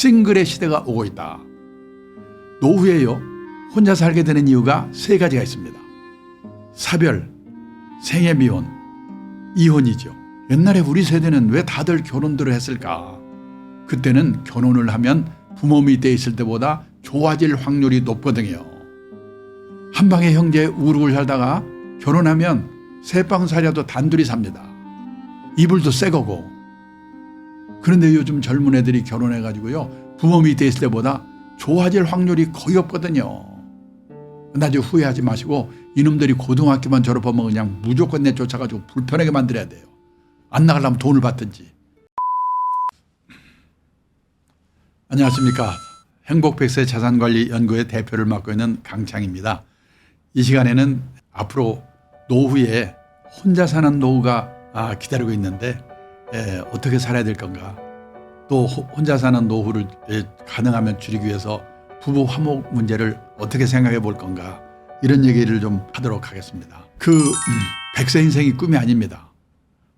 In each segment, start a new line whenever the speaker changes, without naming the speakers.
싱글의 시대가 오고 있다. 노후에요, 혼자 살게 되는 이유가 세 가지가 있습니다. 사별, 생애 미혼, 이혼이죠. 옛날에 우리 세대는 왜 다들 결혼들을 했을까? 그때는 결혼을 하면 부모 밑에 있을 때보다 좋아질 확률이 높거든요. 한방에 형제 우르고 살다가 결혼하면 새방 살려도 단둘이 삽니다. 이불도 새 거고. 그런데 요즘 젊은 애들이 결혼해가지고요, 부모 밑에 있을 때보다 좋아질 확률이 거의 없거든요. 나중에 후회하지 마시고 이놈들이 고등학교만 졸업하면 그냥 무조건 내쫓아가지고 불편하게 만들어야 돼요. 안 나가려면 돈을 받든지. 안녕하십니까. 행복백세 자산관리연구회 대표를 맡고 있는 강창입니다. 이 시간에는 앞으로 노후에 혼자 사는 노후가 기다리고 있는데 어떻게 살아야 될 건가, 또 혼자 사는 노후를 가능하면 줄이기 위해서 부부 화목 문제를 어떻게 생각해 볼 건가, 이런 얘기를 좀 하도록 하겠습니다. 백세 인생이 꿈이 아닙니다.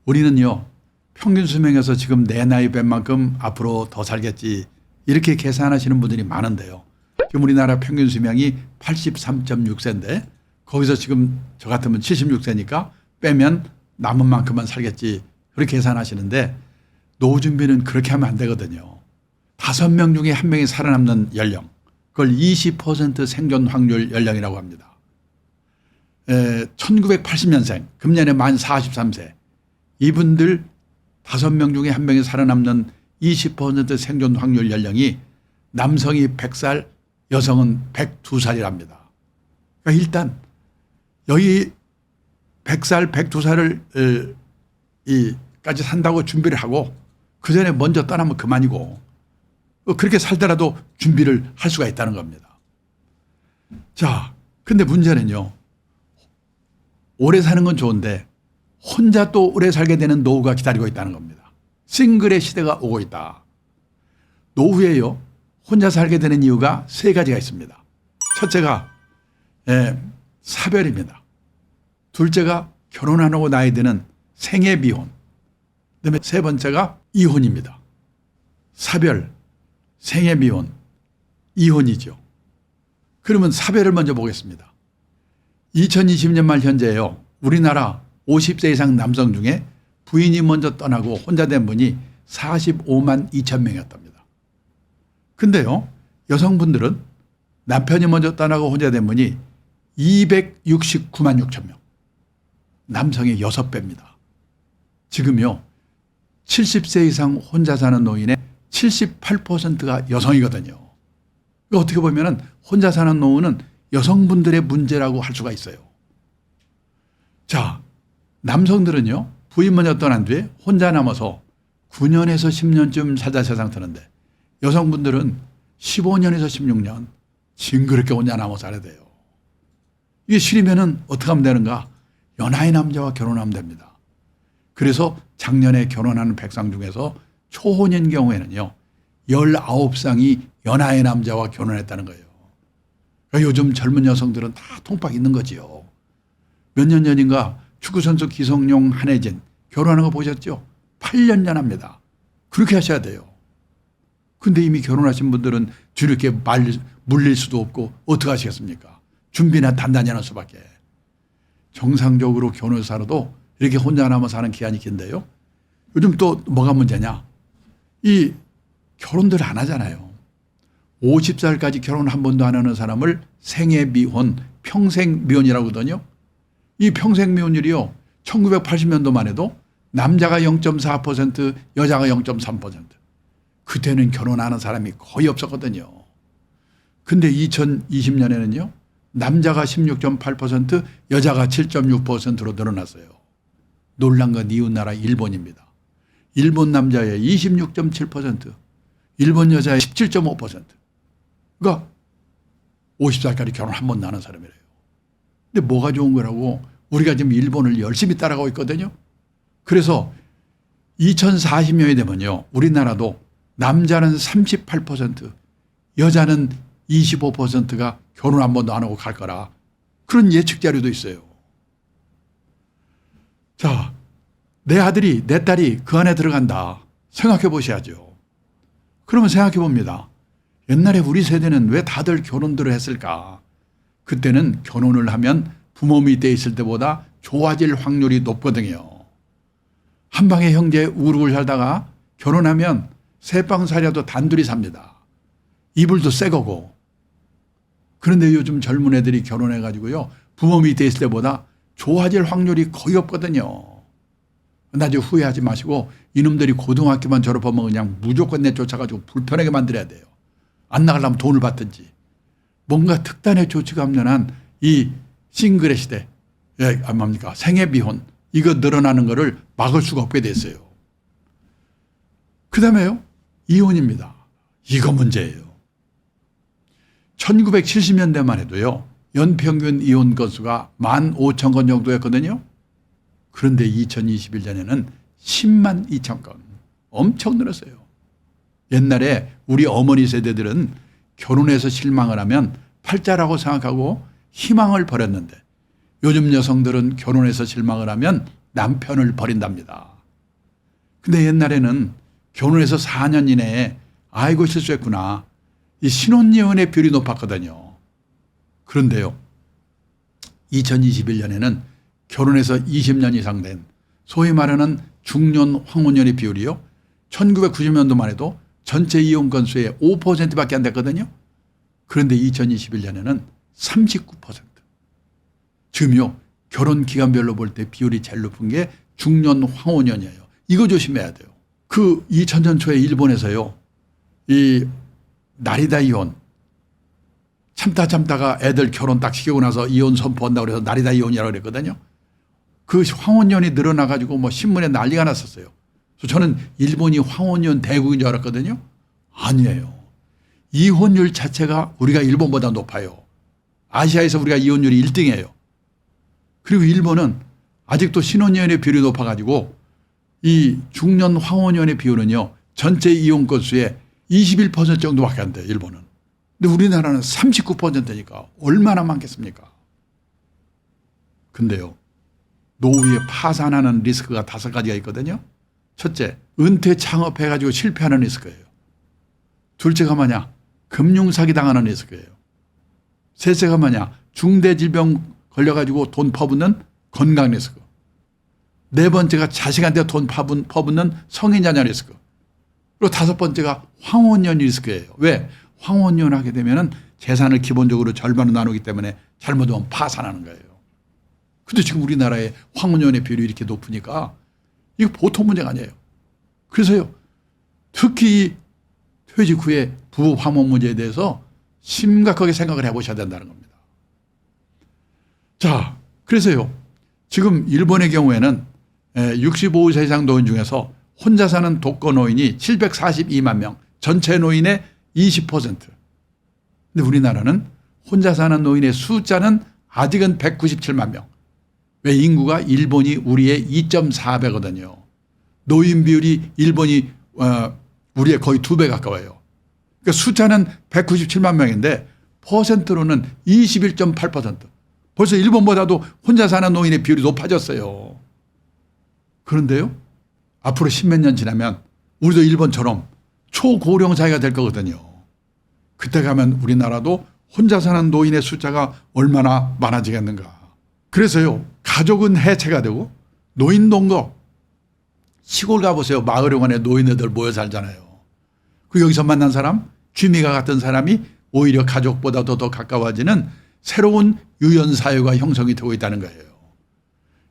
우리는요, 평균 수명에서 지금 내 나이 뺀 만큼 앞으로 더 살겠지, 이렇게 계산하시는 분들이 많은데요. 지금 우리나라 평균 수명이 83.6세인데 거기서 지금 저 같으면 76세니까 빼면 남은 만큼만 살겠지, 그렇게 계산하시는데 노후 준비는 그렇게 하면 안 되거든요. 5명 중에 1명이 살아남는 연령, 그걸 20% 생존 확률 연령이라고 합니다. 1980년생, 금년에 만 43세, 이분들 5명 중에 1명이 살아남는 20% 생존 확률 연령이 남성이 100살, 여성은 102살이랍니다. 그러니까 일단 여기 100살, 102살을 까지 산다고 준비를 하고 그 전에 먼저 떠나면 그만이고, 그렇게 살더라도 준비를 할 수가 있다는 겁니다. 자, 근데 문제는요, 오래 사는 건 좋은데 혼자 또 오래 살게 되는 노후가 기다리고 있다는 겁니다. 싱글의 시대가 오고 있다. 노후에요, 혼자 살게 되는 이유가 세 가지가 있습니다. 첫째가 사별입니다. 둘째가 결혼 안 하고 나이 드는 생애 미혼. 그다음에 세 번째가 이혼입니다. 사별, 생애 미혼, 이혼이죠. 그러면 사별을 먼저 보겠습니다. 2020년 말 현재요, 우리나라 50세 이상 남성 중에 부인이 먼저 떠나고 혼자 된 분이 45만 2천 명이었답니다. 근데요, 여성분들은 남편이 먼저 떠나고 혼자 된 분이 269만 6천 명. 남성의 6배입니다. 지금요, 70세 이상 혼자 사는 노인의 78%가 여성이거든요. 어떻게 보면 혼자 사는 노후는 여성분들의 문제라고 할 수가 있어요. 자, 남성들은요, 부인 먼저 떠난 뒤에 혼자 남아서 9년에서 10년쯤 살다 세상 트는데 여성분들은 15년에서 16년 징그럽게 혼자 남아 살아야 돼요. 이게 싫으면 어떻게 하면 되는가? 연하의 남자와 결혼하면 됩니다. 그래서 작년에 결혼하는 백상 중에서 초혼인 경우에는요, 19쌍이 연하의 남자와 결혼했다는 거예요. 그러니까 요즘 젊은 여성들은 다 통박 있는 거지요. 몇 년 전인가 축구선수 기성용, 한혜진 결혼하는 거 보셨죠? 8년 전합니다. 그렇게 하셔야 돼요. 근데 이미 결혼하신 분들은 뒤늦게 물릴 수도 없고 어떻게 하시겠습니까? 준비나 단단히 하는 수밖에. 정상적으로 결혼을 살아도 이렇게 혼자 남아 사는 기한이 긴데요. 요즘 또 뭐가 문제냐? 이 결혼들 안 하잖아요. 50살까지 결혼 한 번도 안 하는 사람을 생애 미혼, 평생 미혼이라고 하거든요. 이 평생 미혼율이요, 1980년도만 해도 남자가 0.4%, 여자가 0.3%. 그때는 결혼하는 사람이 거의 없었거든요. 근데 2020년에는요, 남자가 16.8%, 여자가 7.6%로 늘어났어요. 놀란 건 이웃나라 일본입니다. 일본 남자의 26.7%, 일본 여자의 17.5%. 그러니까 50살까지 결혼 한 번도 안 한 사람이래요. 근데 뭐가 좋은 거라고 우리가 지금 일본을 열심히 따라가고 있거든요. 그래서 2040년이 되면요, 우리나라도 남자는 38%, 여자는 25%가 결혼 한 번도 안 하고 갈 거라, 그런 예측 자료도 있어요. 자, 내 아들이, 내 딸이 그 안에 들어간다 생각해 보셔야죠. 그러면 생각해 봅니다. 옛날에 우리 세대는 왜 다들 결혼들을 했을까? 그때는 결혼을 하면 부모 밑에 있을 때보다 좋아질 확률이 높거든요. 한 방에 형제 우르르 살다가 결혼하면 새 방 살려도 단둘이 삽니다. 이불도 새 거고. 그런데 요즘 젊은 애들이 결혼해가지고요, 부모 밑에 있을 때보다 좋아질 확률이 거의 없거든요. 나중에 후회하지 마시고 이놈들이 고등학교만 졸업하면 그냥 무조건 내쫓아가지고 불편하게 만들어야 돼요. 안 나가려면 돈을 받든지. 뭔가 특단의 조치가 없는 한 이 싱글의 시대, 뭡니까? 생애비혼, 이거 늘어나는 거를 막을 수가 없게 됐어요. 그 다음에요, 이혼입니다. 이거 문제예요. 1970년대만 해도요, 연평균 이혼 건수가 15,000건 정도였거든요. 그런데 2021년에는 10만 2천 건. 엄청 늘었어요. 옛날에 우리 어머니 세대들은 결혼해서 실망을 하면 팔자라고 생각하고 희망을 버렸는데 요즘 여성들은 결혼해서 실망을 하면 남편을 버린답니다. 근데 옛날에는 결혼해서 4년 이내에 아이고 실수했구나, 이 신혼이혼의 비율이 높았거든요. 그런데요, 2021년에는 결혼해서 20년 이상 된 소위 말하는 중년 황혼연의 비율이요, 1990년도만 해도 전체 이혼 건수의 5%밖에 안 됐거든요. 그런데 2021년에는 39%. 지금요, 결혼 기간별로 볼 때 비율이 제일 높은 게 중년 황혼연이에요. 이거 조심해야 돼요. 그 2000년 초에 일본에서요, 이 나리다 이혼, 참다가 애들 결혼 딱 시키고 나서 이혼 선포한다고 그래서 나리다 이혼이라고 그랬거든요. 그 황혼연이 늘어나가지고 뭐 신문에 난리가 났었어요. 그래서 저는 일본이 황혼연 대국인 줄 알았거든요. 아니에요. 이혼율 자체가 우리가 일본보다 높아요. 아시아에서 우리가 이혼율이 1등이에요. 그리고 일본은 아직도 신혼연의 비율이 높아가지고 이 중년 황혼연의 비율은요, 전체 이혼 건수의 21% 정도밖에 안 돼요, 일본은. 근데 우리나라는 39%니까 얼마나 많겠습니까? 근데요, 노후에 파산하는 리스크가 5가지가 있거든요. 첫째, 은퇴 창업해가지고 실패하는 리스크예요. 둘째가 뭐냐? 금융사기 당하는 리스크예요. 셋째가 뭐냐? 중대질병 걸려가지고 돈 퍼붓는 건강 리스크. 네 번째가 자식한테 돈 퍼붓는 성인자녀 리스크. 그리고 다섯 번째가 황혼연 리스크예요. 왜? 황혼연 하게 되면 재산을 기본적으로 절반으로 나누기 때문에 잘못하면 파산하는 거예요. 근데 지금 우리나라의 황혼연의 비율이 이렇게 높으니까 이거 보통 문제가 아니에요. 그래서요, 특히 퇴직 후에 부부 화목 문제에 대해서 심각하게 생각을 해보셔야 된다는 겁니다. 자, 그래서요, 지금 일본의 경우에는 65세 이상 노인 중에서 혼자 사는 독거 노인이 742만 명, 전체 노인의 20%. 근데 우리나라는 혼자 사는 노인의 숫자는 아직은 197만 명. 왜? 인구가 일본이 우리의 2.4배거든요. 노인 비율이 일본이 우리의 거의 2배 가까워요. 그러니까 숫자는 197만 명인데 퍼센트로는 21.8%. 벌써 일본보다도 혼자 사는 노인의 비율이 높아졌어요. 그런데요, 앞으로 10몇 년 지나면 우리도 일본처럼 초고령 사회가 될 거거든요. 그때 가면 우리나라도 혼자 사는 노인의 숫자가 얼마나 많아지겠는가. 그래서요, 가족은 해체가 되고 노인 동거, 시골 가보세요. 마을의원에 노인네들 모여 살잖아요. 그 여기서 만난 사람, 취미가 같은 사람이 오히려 가족보다도 더 가까워지는 새로운 유연사회가 형성이 되고 있다는 거예요.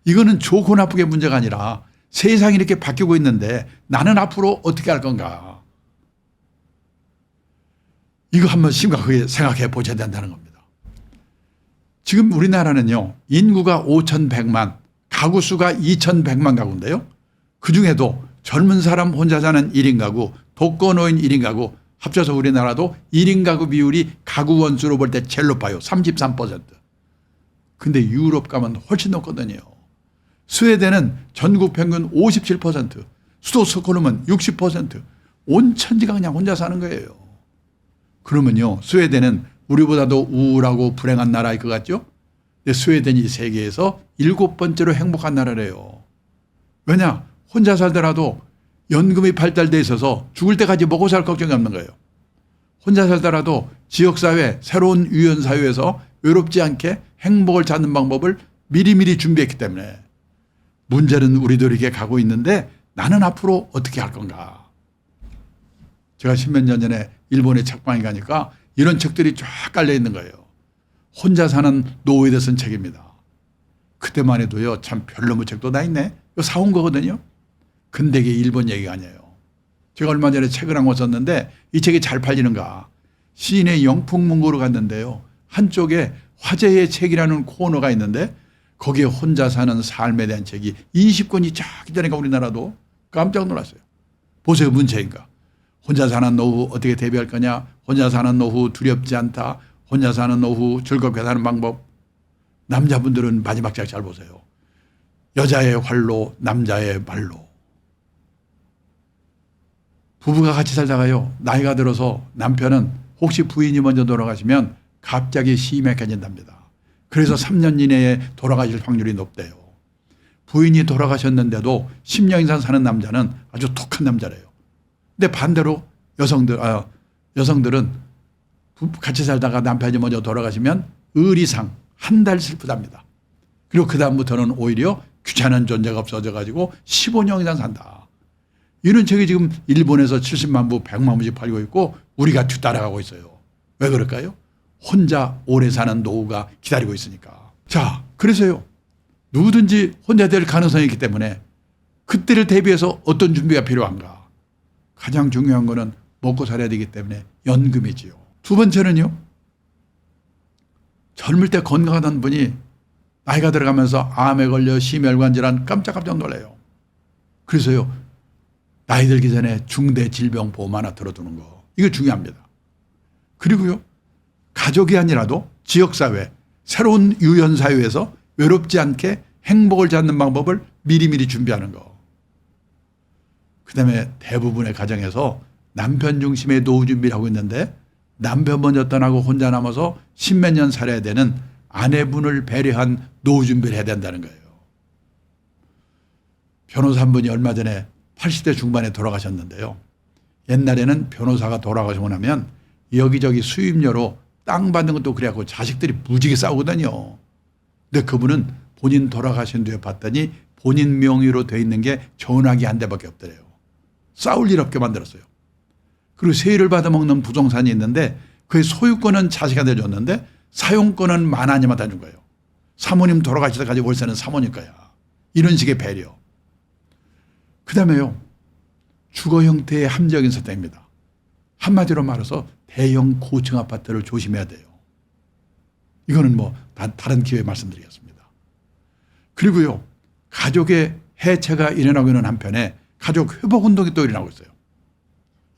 이거는 좋고 나쁘게 문제가 아니라 세상이 이렇게 바뀌고 있는데 나는 앞으로 어떻게 할 건가. 이거 한번 심각하게 생각해 보셔야 된다는 겁니다. 지금 우리나라는요, 인구가 5,100만, 가구 수가 2,100만 가구인데요. 그중에도 젊은 사람 혼자 사는 1인 가구, 독거노인 1인 가구 합쳐서 우리나라도 1인 가구 비율이 가구 원수로 볼 때 제일 높아요. 33%. 근데 유럽 가면 훨씬 높거든요. 스웨덴은 전국 평균 57%, 수도 스톡홀름은 60%, 온 천지가 그냥 혼자 사는 거예요. 그러면요, 스웨덴은 우리보다도 우울하고 불행한 나라일 것 같죠? 근데 스웨덴이 세계에서 7번째로 행복한 나라래요. 왜냐? 혼자 살더라도 연금이 발달돼 있어서 죽을 때까지 먹고 살 걱정이 없는 거예요. 혼자 살더라도 지역사회, 새로운 유연사회에서 외롭지 않게 행복을 찾는 방법을 미리미리 준비했기 때문에 문제는 우리들에게 가고 있는데 나는 앞으로 어떻게 할 건가. 제가 십몇 년 전에 일본에 책방에 가니까 이런 책들이 쫙 깔려 있는 거예요. 혼자 사는 노후에 대해 쓴 책입니다. 그때만 해도요, 참 별로무 책도 다 있네. 이거 사온 거거든요. 근데 이게 일본 얘기가 아니에요. 제가 얼마 전에 책을 한 권 썼는데 이 책이 잘 팔리는가. 시인의 영풍문고로 갔는데요. 한쪽에 화제의 책이라는 코너가 있는데 거기에 혼자 사는 삶에 대한 책이 20권이 쫙 있다니까 우리나라도 깜짝 놀랐어요. 보세요, 문체인가. 혼자 사는 노후 어떻게 대비할 거냐. 혼자 사는 노후 두렵지 않다. 혼자 사는 노후 즐겁게 사는 방법. 남자분들은 마지막 장 잘 보세요. 여자의 활로 남자의 말로. 부부가 같이 살다가요, 나이가 들어서 남편은 혹시 부인이 먼저 돌아가시면 갑자기 심각해진답니다. 그래서 3년 이내에 돌아가실 확률이 높대요. 부인이 돌아가셨는데도 10년 이상 사는 남자는 아주 독한 남자래요. 근데 반대로 여성들은 같이 살다가 남편이 먼저 돌아가시면 의리상 한 달 슬프답니다. 그리고 그 다음부터는 오히려 귀찮은 존재가 없어져 가지고 15년 이상 산다. 이런 책이 지금 일본에서 70만 부, 100만 부씩 팔리고 있고 우리가 뒤따라가고 있어요. 왜 그럴까요? 혼자 오래 사는 노후가 기다리고 있으니까. 자, 그래서요. 누구든지 혼자 될 가능성이 있기 때문에 그때를 대비해서 어떤 준비가 필요한가. 가장 중요한 거는 먹고 살아야 되기 때문에 연금이지요. 두 번째는요. 젊을 때 건강하던 분이 나이가 들어가면서 암에 걸려 심혈관 질환 깜짝깜짝 놀래요. 그래서요. 나이 들기 전에 중대 질병 보험 하나 들어두는 거. 이거 중요합니다. 그리고요. 가족이 아니라도 지역사회, 새로운 유연사회에서 외롭지 않게 행복을 찾는 방법을 미리미리 준비하는 거. 그다음에 대부분의 가정에서 남편 중심의 노후 준비를 하고 있는데 남편 먼저 떠나고 혼자 남아서 십몇 년 살아야 되는 아내분을 배려한 노후 준비를 해야 된다는 거예요. 변호사 한 분이 얼마 전에 80대 중반에 돌아가셨는데요. 옛날에는 변호사가 돌아가시고 나면 여기저기 수임료로 땅 받는 것도 그래갖고 자식들이 무지개 싸우거든요. 근데 그분은 본인 돌아가신 뒤에 봤더니 본인 명의로 돼 있는 게 전화기 한 대밖에 없더래요. 싸울 일 없게 만들었어요. 그리고 세율을 받아먹는 부동산이 있는데 그의 소유권은 자식한테 줬는데 사용권은 만화님한테 준 거예요. 사모님 돌아가시다까지 월세는 사모님 거야. 이런 식의 배려. 그 다음에요. 주거 형태의 함정인 선택입니다. 한마디로 말해서 대형 고층 아파트를 조심해야 돼요. 이거는 뭐 다른 기회에 말씀드리겠습니다. 그리고요. 가족의 해체가 일어나고 있는 한편에 가족 회복 운동이 또 일어나고 있어요.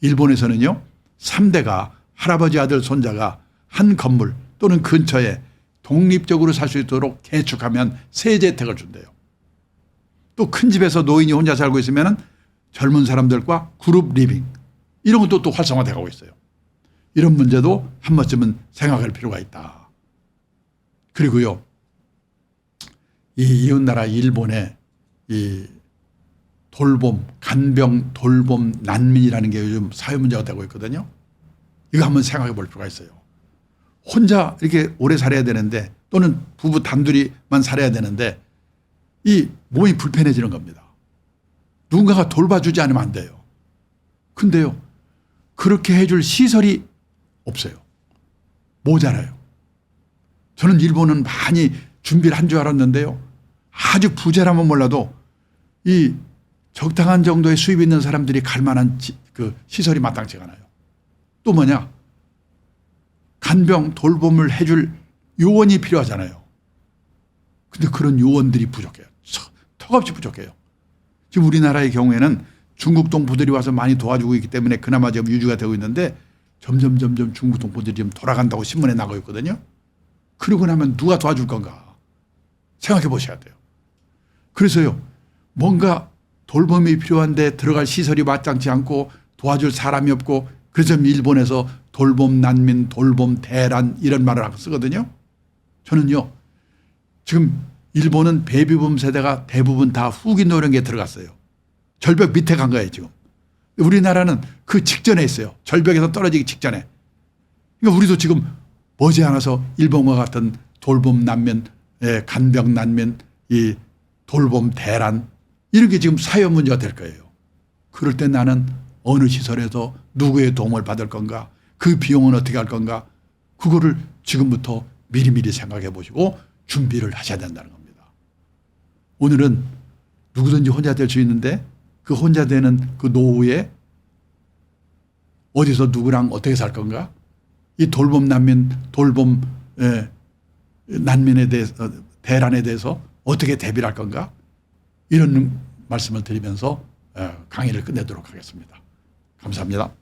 일본에서는요. 3대가 할아버지 아들 손자가 한 건물 또는 근처에 독립적으로 살 수 있도록 개축하면 세제 혜택을 준대요. 또 큰 집에서 노인이 혼자 살고 있으면 젊은 사람들과 그룹 리빙 이런 것도 또 활성화되어 가고 있어요. 이런 문제도 한 번쯤은 생각할 필요가 있다. 그리고요. 이 이웃나라 일본의 이 돌봄, 간병 돌봄 난민이라는 게 요즘 사회 문제가 되고 있거든요. 이거 한번 생각해 볼 필요가 있어요. 혼자 이렇게 오래 살아야 되는데 또는 부부 단둘이만 살아야 되는데 이 몸이 불편해지는 겁니다. 누군가가 돌봐주지 않으면 안 돼요. 근데요. 그렇게 해줄 시설이 없어요. 모자라요. 저는 일본은 많이 준비를 한 줄 알았는데요. 아주 부자라면 몰라도 이 적당한 정도의 수입이 있는 사람들이 갈 만한 그 시설이 마땅치가 않아요. 또 뭐냐? 간병 돌봄을 해줄 요원이 필요하잖아요. 근데 그런 요원들이 부족해요. 턱없이 부족해요. 지금 우리나라의 경우에는 중국 동포들이 와서 많이 도와주고 있기 때문에 그나마 지금 유지가 되고 있는데 점점 중국 동포들이 지금 돌아간다고 신문에 나가고 있거든요. 그러고 나면 누가 도와줄 건가 생각해 보셔야 돼요. 그래서요. 뭔가 돌봄이 필요한데 들어갈 시설이 마땅치 않고 도와줄 사람이 없고 그래서 일본에서 돌봄 난민, 돌봄 대란 이런 말을 쓰거든요. 저는요. 지금 일본은 베이비붐 세대가 대부분 다 후기 노령에 들어갔어요. 절벽 밑에 간 거예요 지금. 우리나라는 그 직전에 있어요. 절벽에서 떨어지기 직전에. 그러니까 우리도 지금 머지않아서 일본과 같은 돌봄 난민, 간병 난민, 이 돌봄 대란 이런 게 지금 사회 문제가 될 거예요. 그럴 때 나는 어느 시설에서 누구의 도움을 받을 건가, 그 비용은 어떻게 할 건가, 그거를 지금부터 미리미리 생각해 보시고 준비를 하셔야 된다는 겁니다. 오늘은 누구든지 혼자 될 수 있는데 그 혼자 되는 그 노후에 어디서 누구랑 어떻게 살 건가, 이 돌봄 난민, 돌봄 난민에 대해서, 대란에 대해서 어떻게 대비를 할 건가, 이런 말씀을 드리면서 강의를 끝내도록 하겠습니다. 감사합니다.